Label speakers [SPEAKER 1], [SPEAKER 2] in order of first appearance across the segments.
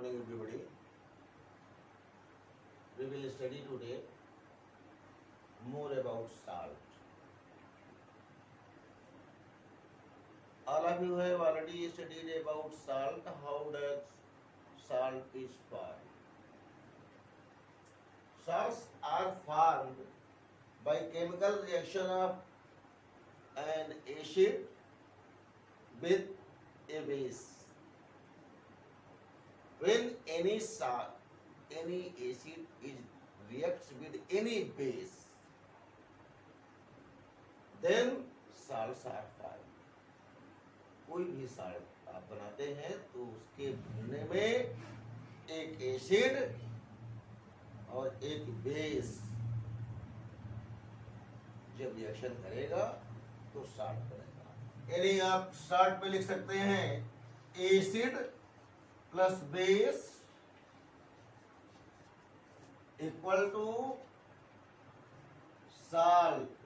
[SPEAKER 1] morning, everybody. We will study today more about salt. All of you have already studied about salt. How does salt is formed? Salts are formed by chemical reaction of an acid with a base. When any acid is reacts with any base, then salts are formed. कोई भी salt आप बनाते हैं तो उसके बनने में एक एसिड और एक बेस जब रिएक्शन करेगा तो साल्ट बनेगा। यानी आप साल्ट पे लिख सकते हैं acid plus base equal to salt.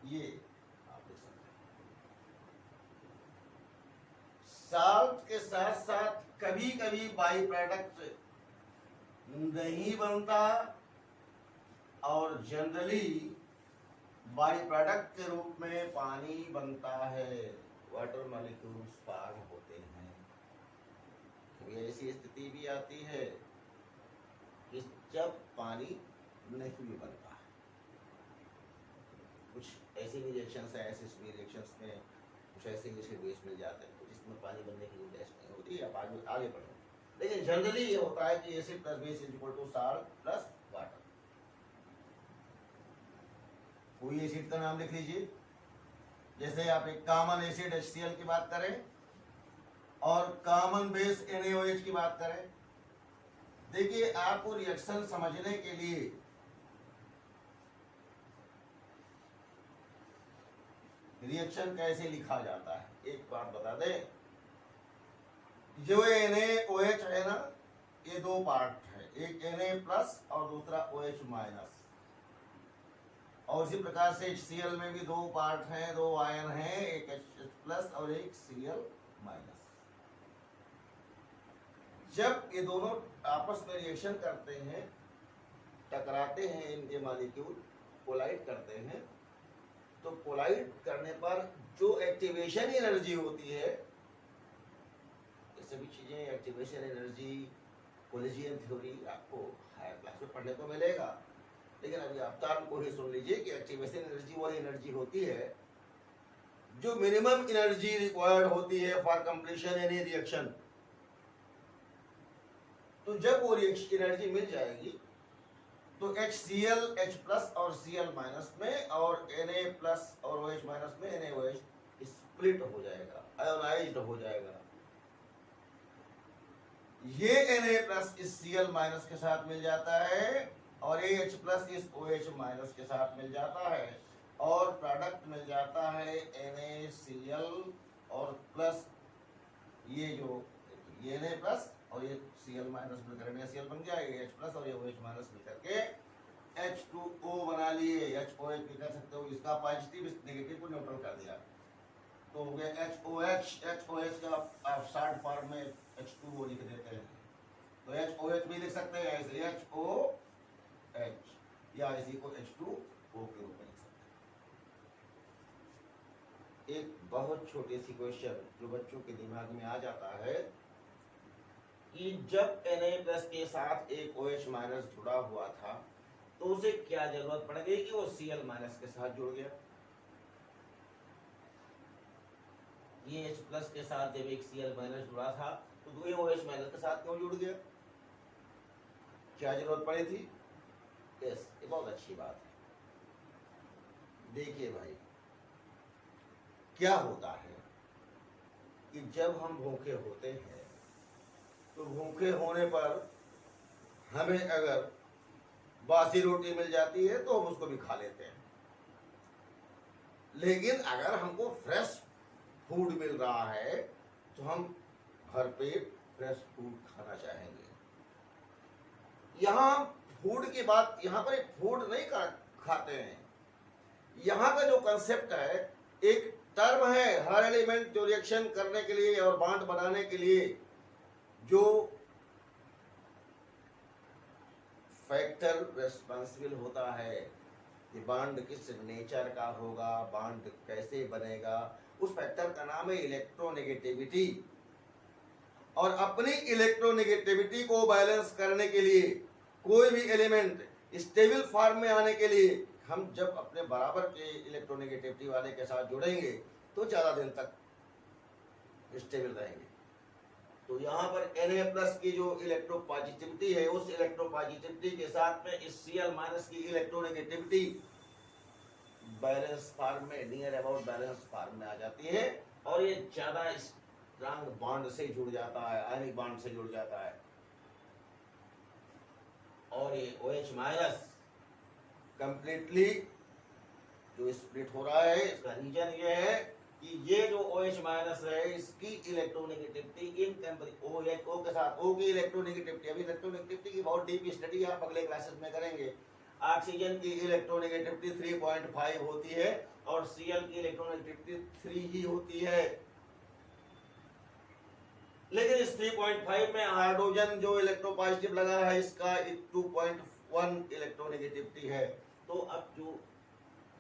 [SPEAKER 1] ये आप लिख सकते हैं। साल्ट के साथ साथ कभी कभी बाई प्रोडक्ट नहीं बनता और जनरली बाई प्रोडक्ट के रूप में पानी बनता है, वाटर मॉलिक्यूल्स फॉर्म होते हैं। कभी ऐसी स्थिति भी आती है कि जब पानी नहीं भी बनता। कुछ ऐसे भी रिएक्शंस है, ऐसे भी रिएक्शंस में कुछ ऐसे एसिड बेस मिल जाते हैं जिसमें पानी बनने की गुंजाइश नहीं होती। आप आगे बढ़ो, लेकिन जनरली ये होता है कि acid plus base is equal to salt plus water. कोई एसिड का नाम लिख लीजिए, जैसे आप एक कॉमन एसिड HCl की बात करें और कॉमन बेस NaOH की बात करें। देखिए, आपको रिएक्शन समझने के लिए रिएक्शन कैसे लिखा जाता है एक बात बता दें। जो NaOH है ना, ये दो पार्ट है, एक Na प्लस और दूसरा OH माइनस। और इसी प्रकार से HCl में भी दो पार्ट हैं, दो आयन हैं, एक H प्लस और एक Cl माइनस। जब ये दोनों आपस में रिएक्शन करते हैं, टकराते हैं, इनके मॉलिक्यूल कोलाइड करते हैं, तो कोलाइड करने पर जो एक्टिवेशन एनर्जी होती है, ये सभी चीजें एक्टिवेशन एनर्जी, कोलिजन थ्योरी आपको हायर क्लास में पढ़ने को मिलेगा। लेकिन अभी आप टर्म को ही सुन लीजिए कि एक्टिवेशन एनर्जी वही एनर्जी होती है जो मिनिमम एनर्जी रिक्वायर्ड होती है फॉर कंप्लीशन एनी रिएक्शन। तो जब वो एनर्जी मिल जाएगी तो HCl H प्लस और Cl माइनस में और Na प्लस और OH माइनस में NaOH स्प्लिट हो जाएगा, आयोनाइज्ड हो जाएगा। ये Na प्लस इस Cl माइनस के साथ मिल जाता है और H प्लस इस OH माइनस के साथ मिल जाता है और प्रोडक्ट मिल जाता है NaCl और प्लस ये जो ये Na प्लस और ये Cl माइनस मिलकर NaCl बन गया, ये H प्लस और ये OH माइनस मिलकर के H2O बना लिए। HOH भी कर सकते हो, इसका पॉजिटिव इस नेगेटिव को न्यूट्रल कर दिया तो हो गया HOH। HOH का आप शॉर्ट फॉर्म में H2O लिख देते हैं, तो HOH भी लिख सकते हैं ऐसे HOH, या इसी को H2O के रूप में लिख सकते हैं। एक बहुत छोटी सी क्वेश्चन जो बच्चों के दिमाग में आ जाता है कि जब Na प्लस के साथ एक OH माइनस जुड़ा हुआ था तो उसे क्या जरूरत पड़ गई कि वो Cl माइनस के साथ जुड़ गया। ये H प्लस के साथ जब एक Cl माइनस जुड़ा था तो ये OH माइनस के साथ क्यों जुड़ गया, क्या जरूरत पड़ी थी? यस, ये बहुत अच्छी बात है। देखिए भाई, क्या होता है कि जब हम भूखे होते हैं तो भूखे होने पर हमें अगर बासी रोटी मिल जाती है तो हम उसको भी खा लेते हैं, लेकिन अगर हमको फ्रेश फूड मिल रहा है तो हम भरपेट फ्रेश फूड खाना चाहेंगे। यहाँ फूड की बात, यहाँ पर फूड नहीं खाते हैं, यहाँ का जो कंसेप्ट है, एक टर्म है हर एलिमेंट जो रिएक्शन करने के लिए और बॉन्ड बनाने के लिए जो फैक्टर रेस्पॉन्सिबल होता है कि बॉन्ड किस नेचर का होगा, बॉन्ड कैसे बनेगा, उस फैक्टर का नाम है इलेक्ट्रोनेगेटिविटी। और अपनी इलेक्ट्रोनेगेटिविटी को बैलेंस करने के लिए कोई भी एलिमेंट स्टेबल फॉर्म में आने के लिए हम जब अपने बराबर के इलेक्ट्रोनेगेटिविटी वाले के साथ जुड़ेंगे तो ज़्यादा दिन तक स्टेबल रहेंगे। तो यहाँ पर Na+ की जो इलेक्ट्रोपॉजिटिविटी है, उस इलेक्ट्रोपॉजिटिविटी के साथ में इस Cl- की इलेक्ट्रोनेगेटिविटी बैलेंस फॉर्म में, नियर अबाउट बैलेंस फॉर्म में आ जाती है और ये ज्यादा स्ट्रॉन्ग बॉन्ड से जुड़ जाता है, आयनिक बॉन्ड से जुड़ जाता है। और ये OH- कंप्लीटली जो स्प्लिट हो रहा है, इसका रीजन ये है कि ये जो OH- है इसकी इलेक्ट्रोनेगेटिविटी इन कंपैरिजन O के साथ, O की इलेक्ट्रोनेगेटिविटी, अभी इलेक्ट्रोनेगेटिविटी की बहुत डीप स्टडी आप अगले क्लासेस में करेंगे। ऑक्सीजन की इलेक्ट्रोनेगेटिविटी 3.5 होती है और Cl की इलेक्ट्रोनेगेटिविटी 3 ही होती है, लेकिन इस 3.5 में हाइड्रोजन जो इलेक्ट्रोपॉजिटिव लगा है इसका 2.1 इलेक्ट्रोनेगेटिविटी है। तो अब जो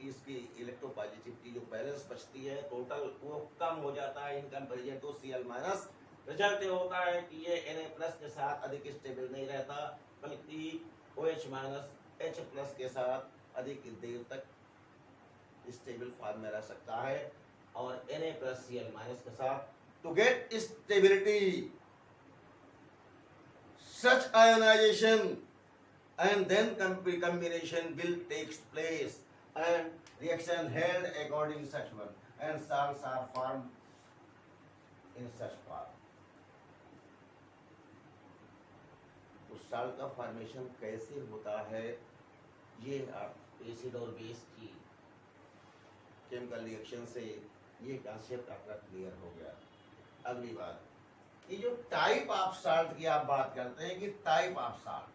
[SPEAKER 1] इसकी इलेक्ट्रोपॉजिटिविटी जो बैलेंस बचती है टोटल, वो कम हो जाता है in comparison to Cl-। Result ये होता है कि ये Na+ के साथ अधिक स्टेबल नहीं रहता, बल्कि OH- H+ के साथ अधिक देर तक स्टेबल फॉर्म में रह सकता है। और Na+ Cl- के साथ to get stability, such ionization and then combination will take place and reaction held according such one and salts are formed in such form। तो साल्ट का फॉर्मेशन कैसे होता है, ये आप एसिड और बेस की केमिकल रिएक्शन से ये कॉन्सेप्ट आपका क्लियर हो गया। अगली बात, ये जो टाइप ऑफ साल्ट की आप बात करते हैं कि type of salt,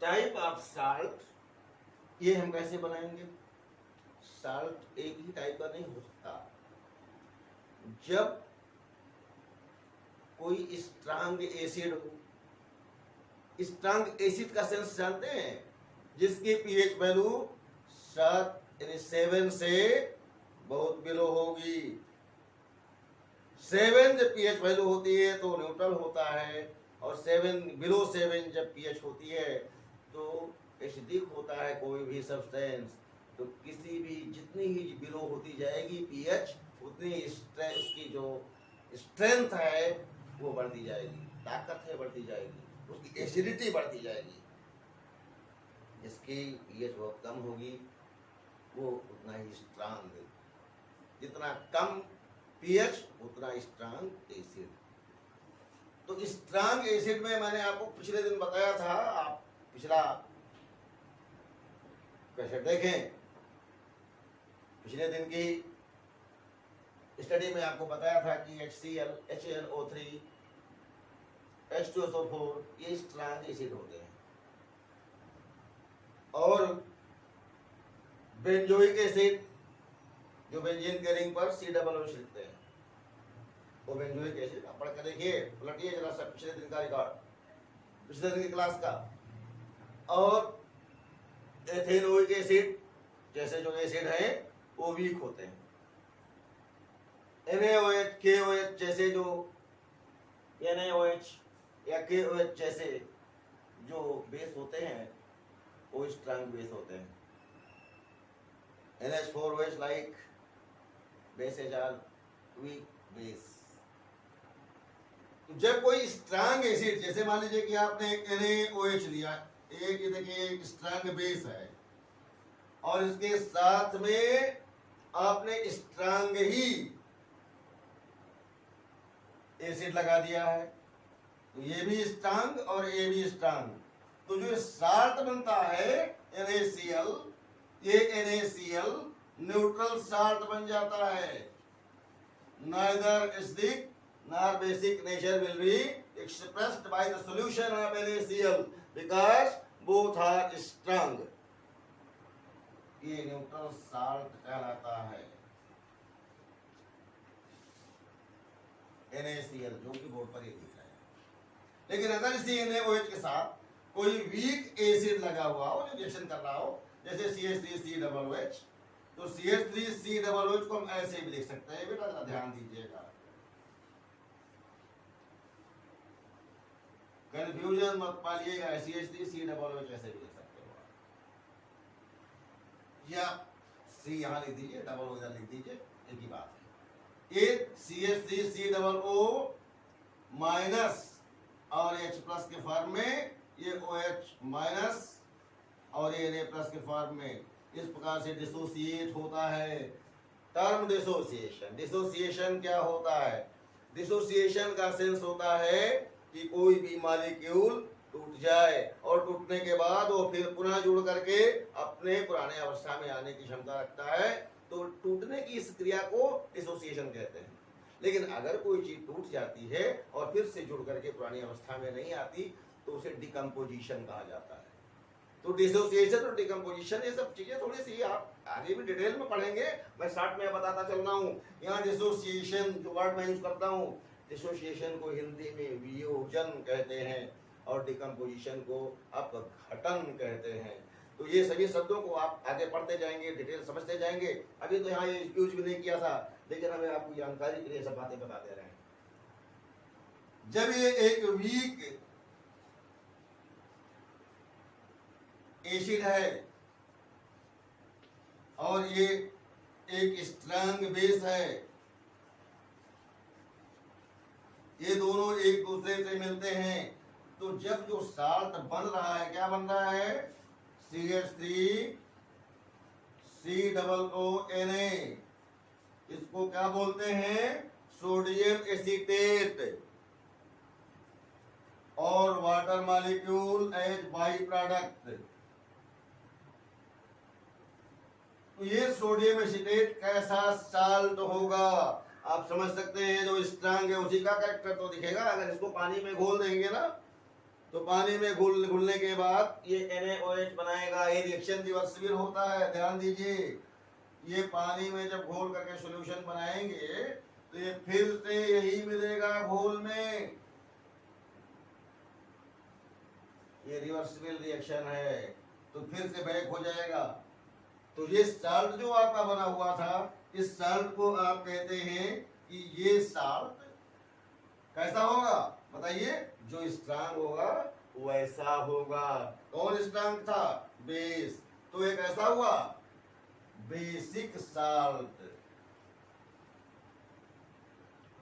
[SPEAKER 1] type of salt ये हम कैसे बनाएंगे? साल्ट एक ही टाइप का नहीं हो सकता। जब कोई स्ट्रांग एसिड हो, स्ट्रांग एसिड का सेंस जानते हैं, जिसकी पीएच वैल्यू 7 से बहुत बिलो होगी। 7 जब पीएच वैल्यू होती है तो न्यूट्रल होता है, और 7 बिलो 7 जब पीएच होती है तो एसिडिक होता है कोई भी सब्सटेंस। तो किसी भी जितनी ही बिलो होती जाएगी पीएच, उतनी उसकी जो स्ट्रेंथ है वो बढ़ती जाएगी, ताकत है बढ़ती जाएगी, उसकी एसिडिटी बढ़ती जाएगी। जिसकी पीएच बहुत कम होगी वो उतना ही स्ट्रांग, जितना कम पीएच उतना स्ट्रांग एसिड। तो स्ट्रांग एसिड में मैंने आपको पिछले दिन बताया था, आप पिछला कैसे देखें, पिछले दिन की स्टडी में आपको बताया था कि HCl, HNO3, H2SO4 ये स्ट्रांग एसिड होते हैं, और बेंजोइक एसिड जो बेंजीन के रिंग पर COO लिखते हैं, वो बेंजोइक एसिड। आप पढ़ कर देखिए, पलटिए जरा सा पिछले दिन का रिकॉर्ड, पिछले दिन की क्लास का। और एथेनोइक एसिड जैसे जो एसिड हैं वो वीक होते हैं। NaOH, KOH जैसे जो NaOH या KOH जैसे जो बेस होते हैं वो स्ट्रांग बेस होते हैं। NH4OH like bases are weak base. तो जब कोई स्ट्रांग एसिड, जैसे मान लीजिए कि आपने NaOH लिया, एक ये देखिए एक स्ट्रांग बेस है, और इसके साथ में आपने स्ट्रांग ही एसिड लगा दिया है, तो ये भी स्ट्रांग और ये भी स्ट्रांग। तो जो साल्ट बनता है NaCl, ये NaCl न्यूट्रल साल्ट बन जाता है। neither acidic nor basic nature will be expressed by the solution of NaCl because both are strong. ये न्यूट्रल साल्ट कहलाता है NaCl, जो कि बोर्ड पर ये दिख रहा है। लेकिन अगर इसी NaOH के साथ कोई वीक एसिड लगा हुआ हो जो रिएक्शन कर रहा हो, जैसे CH3COOH, तो CH3COOH को हम ऐसे भी लिख सकते हैं बेटा, जरा ध्यान दीजिएगा, कंफ्यूजन मत पालिएगा। CH3COOH ऐसे भी लिख सकते हो, या C यहाँ लिख दीजिए, डबल O इधर लिख दीजिए, एक ही बात है। एक CH3COO माइनस और H प्लस के फॉर्म में, ये OH माइनस और ये Na प्लस के फॉर्म में, इस प्रकार से डिसोसिएट होता है। Term dissociation. डिसोसिएशन क्या होता है? डिसोसिएशन का सेंस होता है कि कोई भी मॉलिक्यूल टूट जाए और टूटने के बाद वो फिर पुनः जुड़ करके अपने पुराने अवस्था में आने की क्षमता रखता है, तो टूटने की इस क्रिया को डिसोसिएशन कहते हैं। लेकिन अगर कोई चीज टूट जाती है और फिर से जुड़ करके पुरानी अवस्था में नहीं आती, तो उसे डिकम्पोजिशन कहा जाता है। तो डिसोसिएशन और डिकम्पोजिशन, ये सब चीजें थोड़ी सी आप आगे भी डिटेल में पढ़ेंगे, मैं शॉर्ट में बताता चल रहा हूँ। यहाँ डिसोसिएशन जो वर्ड मैं यूज करता हूँ, डिसोसिएशन को हिंदी में वियोजन कहते हैं और डिकम्पोजिशन को अपघटन कहते हैं। तो ये सभी शब्दों को आप आगे पढ़ते जाएंगे, डिटेल समझते जाएंगे। अभी तो यहाँ ये यूज भी नहीं किया था, लेकिन हमें आपको जानकारी के लिए सब बातें बता दे रहे हैं। जब ये एक वीक एसिड है और ये एक स्ट्रांग बेस है, ये दोनों एक दूसरे से मिलते हैं, तो जब जो साल्ट बन रहा है, क्या बन रहा है? CH3COONA। इसको क्या बोलते हैं? सोडियम एसीटेट और water molecule as by product. तो ये सोडियम एसीटेट कैसा साल्ट होगा? आप समझ सकते हैं, जो स्ट्रांग है उसी का कैरेक्टर तो दिखेगा। अगर इसको पानी में घोल देंगे ना, तो पानी में घुलने के बाद ये NaOH बनाएगा। ये रिएक्शन रिवर्सिबल होता है, ध्यान दीजिए। ये पानी में जब घोल करके सॉल्यूशन बनाएंगे तो ये फिर से यही मिलेगा घोल में। ये रिवर्सिबल रिएक्शन है, तो फिर से बैक हो जाएगा। तो ये साल्ट जो आपका बना हुआ था, इस साल्ट को आप कहते हैं कि ये साल्ट कैसा होगा? बताइए। जो स्ट्रांग होगा वैसा होगा। कौन स्ट्रांग था? बेस। तो ये कैसा हुआ? Basic salt.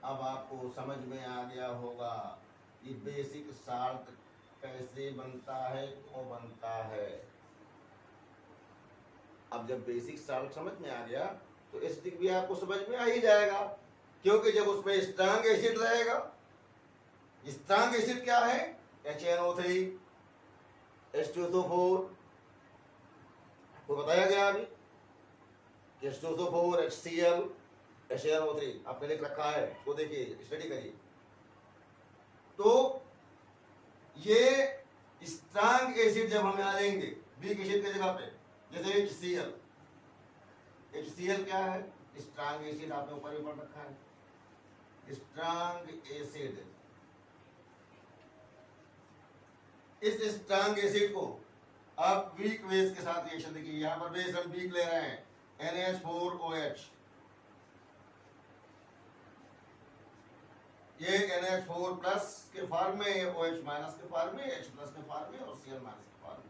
[SPEAKER 1] अब आपको समझ में आ गया होगा कि बेसिक साल्ट कैसे बनता है, क्यों बनता है। अब जब बेसिक साल्ट समझ में आ गया तो एसिडिक भी आपको समझ में आ ही जाएगा, क्योंकि जब उसमें स्ट्रांग एसिड रहेगा। स्ट्रांग एसिड क्या है? HNO3 H2SO4 को बताया गया अभी, H2SO4 HCl HNO3 आपने लिख रखा है, उसको देखिए, स्टडी करिए। तो ये स्ट्रांग एसिड जब हम यहाँ लेंगे वीक एसिड की जगह पे, जैसे HCl। HCl क्या है? स्ट्रांग एसिड, आपने ऊपर भी पढ़ रखा है। Strong acid. इस स्ट्रांग एसिड को आप वीक बेस के साथ रिएक्शन देखिए। यहाँ पर बेस हम वीक ले रहे हैं, NH4OH। ये NH4 प्लस के फॉर्म में, OH माइनस के फॉर्म में, H प्लस के फॉर्म में और Cl माइनस के फॉर्म में।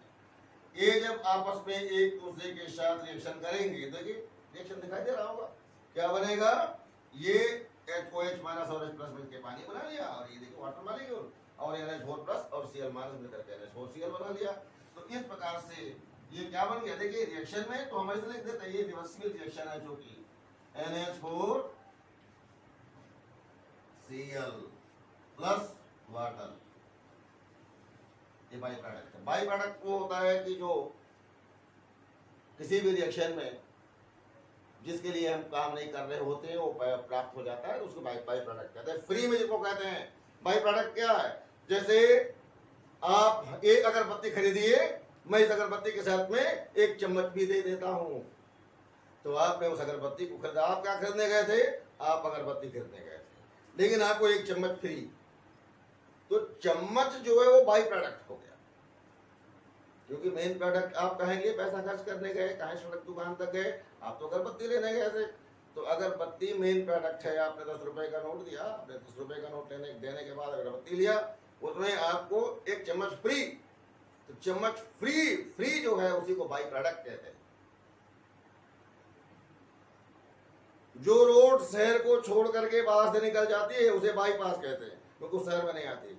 [SPEAKER 1] ये जब आपस में एक दूसरे के साथ रिएक्शन करेंगे, देखिए रिएक्शन दिखाई दे रहा होगा, क्या बनेगा? ये OH माइनस और H प्लस मिलकर पानी बना लिया, और ये देखिए वाटर मॉलिक्यूल, और NH4 प्लस और Cl माइनस मिलकर के NH4Cl बना लिया। तो इस प्रकार से ये क्या बन गया? देखिए रिएक्शन में तो हम ऐसे लिख देते हैं, ये रिवर्सिबल रिएक्शन है, जो कि NH4Cl प्लस वाटर, ये बाई प्रोडक्ट है। बाई प्रोडक्ट वो होता है कि जो किसी भी रिएक्शन में जिसके लिए हम काम नहीं कर रहे होते हैं वो प्राप्त हो जाता है, उसको बाई प्रोडक्ट कहते हैं। फ्री में जिसको कहते हैं बाई प्रोडक्ट क्या है, जैसे आप एक अगरबत्ती खरीदिए, मैं इस अगरबत्ती के साथ में एक चम्मच भी दे देता हूं, तो आपने उस अगरबत्ती को खरीदा। आप क्या खरीदने गए थे, आप अगरबत्ती खरीदने गए थे, लेकिन आपको एक चम्मच फ्री, तो चम्मच जो है वो बाई प्रोडक्ट हो गया, क्योंकि मेन प्रोडक्ट आप कहेंगे पैसा खर्च करने गए, कहीं सड़क दुकान तक गए, आप तो अगरबत्ती लेने गए थे, तो अगरबत्ती मेन प्रोडक्ट है। आपने 10 रुपए का नोट दिया, आपने 10 रुपए का नोट देने के बाद अगरबत्ती लिया, उसमें आपको एक चम्मच फ्री, तो चम्मच फ्री जो है उसी को बाई प्रोडक्ट कहते हैं। जो रोड शहर को छोड़ करके बाहर से निकल जाती है उसे बाईपास कहते हैं, क्योंकि तो शहर में नहीं आती।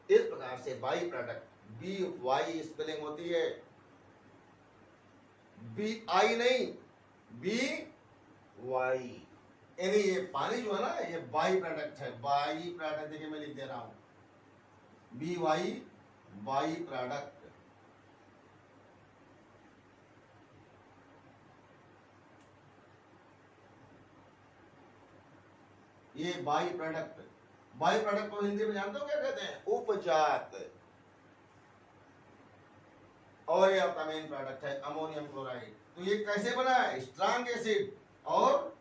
[SPEAKER 1] इस प्रकार से by product B Y spelling होती है, बी आई नहीं, बी वाई, यानी ये पानी जो है ना ये बाई प्रोडक्ट है। बाई प्रोडक्ट देखिए मैं लिख दे रहा हूं, बी वाई बाई प्रोडक्ट। ये बाई प्रोडक्ट, बाई प्रोडक्ट को हिंदी में जानते हो क्या कहते हैं, उपजात। और ये आपका मेन प्रोडक्ट है अमोनियम क्लोराइड। तो ये कैसे बना है, स्ट्रॉन्ग एसिड और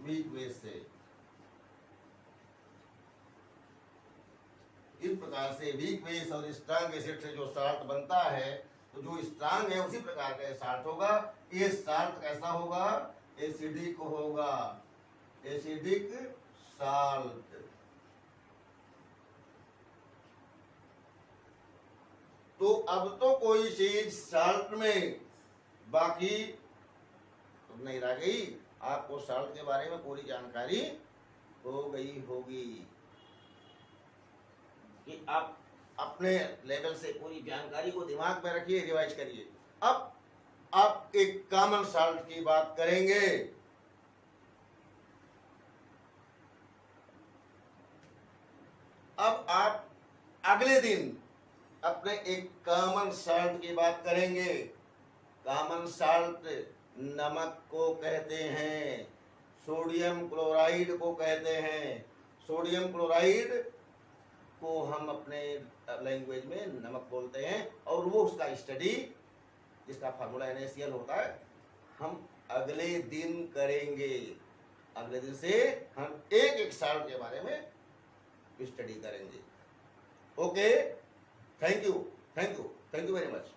[SPEAKER 1] वीक बेस से। इस प्रकार से वीक बेस और स्ट्रॉन्ग एसिड से जो साल्ट बनता है, तो जो स्ट्रॉन्ग है उसी प्रकार का साल्ट होगा। ये साल्ट कैसा होगा, एसिडिक होगा, एसिडिक साल्ट। तो अब तो कोई चीज साल्ट में बाकी नहीं रह गई, आपको साल्ट के बारे में पूरी जानकारी हो गई होगी, कि आप अपने लेवल से पूरी जानकारी को दिमाग में रखिए, रिवाइज करिए। अब आप एक कॉमन साल्ट की बात करेंगे। अब आप अगले दिन अपने एक कॉमन साल्ट की बात करेंगे। कॉमन साल्ट नमक को कहते हैं, सोडियम क्लोराइड को कहते हैं। सोडियम क्लोराइड को हम अपने लैंग्वेज में नमक बोलते हैं, और वो उसका स्टडी जिसका फार्मूला NaCl होता है, हम अगले दिन करेंगे। अगले दिन से हम एक साल्ट के बारे में स्टडी करेंगे। Okay, thank you very much.